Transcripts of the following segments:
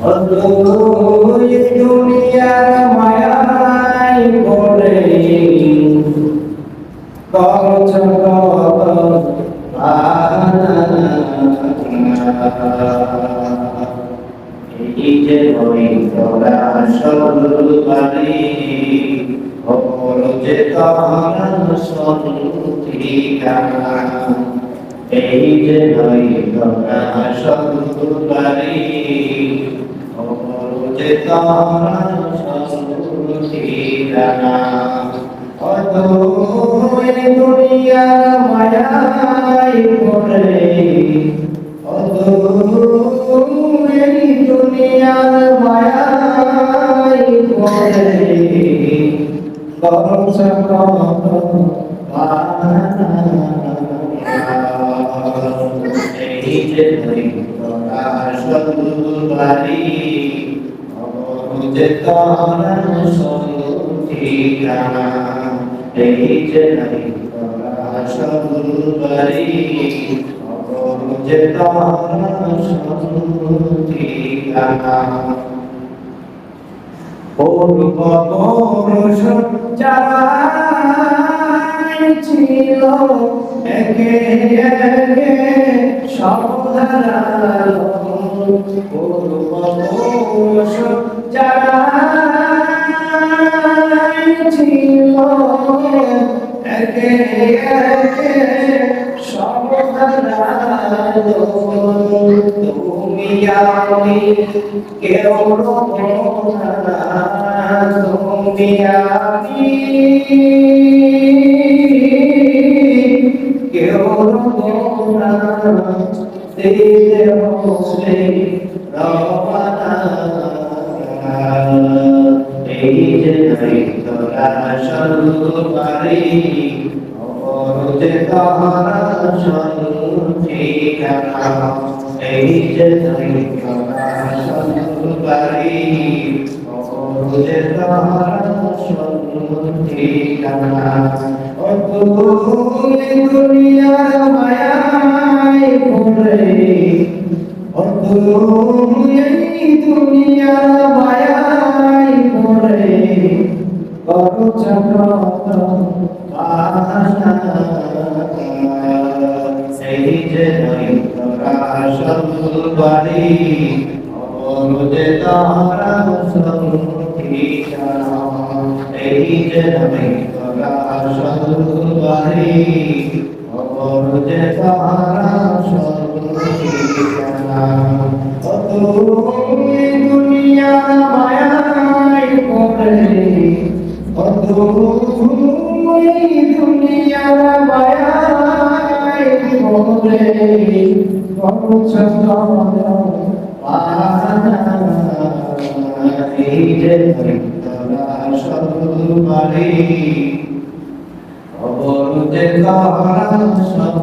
ওই দুনিয়ার মায়ায় পড়ে করছ কত এই যে ওই তোরা সরবারি ওর যে তোরা সন্ধিকানা এই যে ওই তোরা সরবারি ওর যে তোরা সন্ধিকানা ওই দুনিয়ার মায়ায় পড়ে এই দুনিয়ার মায়ায় পড়ে করছ কত এই যে তোরা সরবারি যে তোরা সন্ধিকানা এই যে তোরা সরবারি যে তোরা সন্ধিকানা পূর্ব পুরুষ যারা ছিল একে একে সবধারা পূর্ব পুরুষ যারা ছিল একে একে সবধারা তুমি আমি কেউ তুমি আমি কেউ দিলে বসে রবানা এই যে তোরা সরবারি যে তোরা সন্ধিকানা এই যে তোরা সরবারি যে তোরা সন্ধিকানা ওই দুনিয়ার মায়ায় পড়ে এই দুনিয়ার মায়ায় পড়ে করছ কত সেই যে তোরা সরবারি যে তোরা সন্ধিকানা এই যে তোরা সরবারি যে তোরা সন্ধিকানা ওই দুনিয়ার মায়ায় পড়ে ওই দুনিয়ার মায়ায় পড়ে করছ এই যে তোরা সরবারি যে তোরা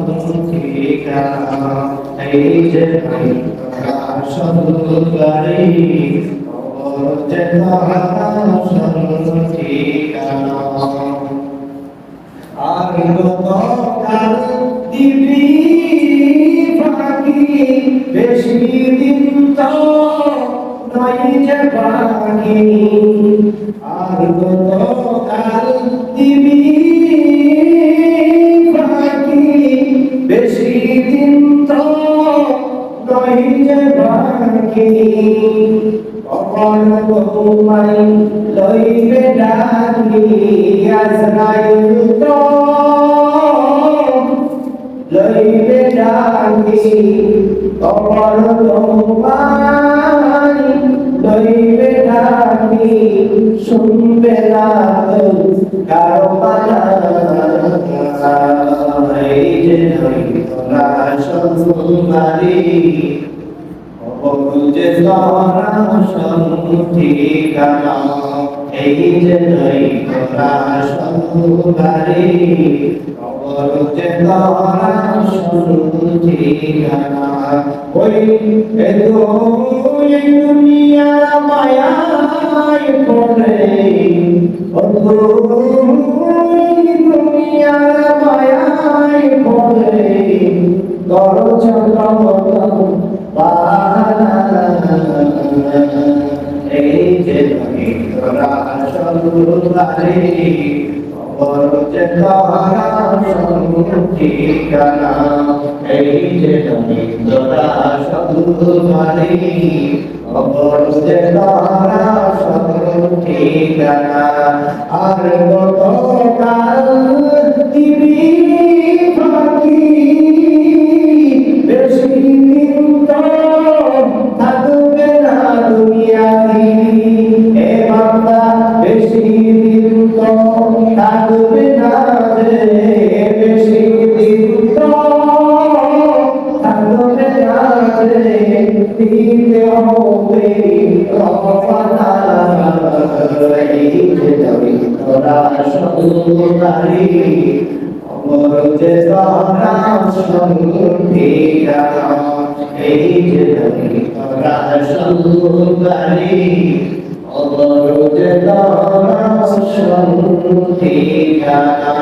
সন্ধিকানা এই যে তোরা সরবারি যে তোরা সন্ধিকানা আর কাল দিবি ফাঁকি বেশি দিন তো নয় যে বাকি আর কাল দিবি ফাঁকি বেশি দিন তো নয় যে বাকি কখন তোমায় লইবে ডাকি আজরাইল তো লইবে ডাকি কখন তোমায় লইবে ডাকি শুনবে না কারো পালা এই যে তোরা সরবারি যে তোরা সন্ধিকানা এই যে তোরা সরবারি যে তোরা সন্ধিকানা ওই দুনিয়ার মায়ায় পড়ে দুনিয়ার মায়ায় পড়ে করছ কত বাহানা সন্ধারে খবর যে তারা ঠিকানা এই যে দরিদ্ররা সন্ধারে খবর যে তারা ঠিকানা আর কতকাল দিবি বাকি বেশি দিন তো থাকবে না দুনিয়াতে এ বান্দা বেশি দিন তো থাকবে না রে বেশি দিন তো থাকবে না রে দিতে হবে রফানা এই যে দরিদ্ররা সন্ধারে খবর যে তারা ঠিকানা এই যে দরিদ্ররা সন্ধারে খবর যে তারা ঠিকানা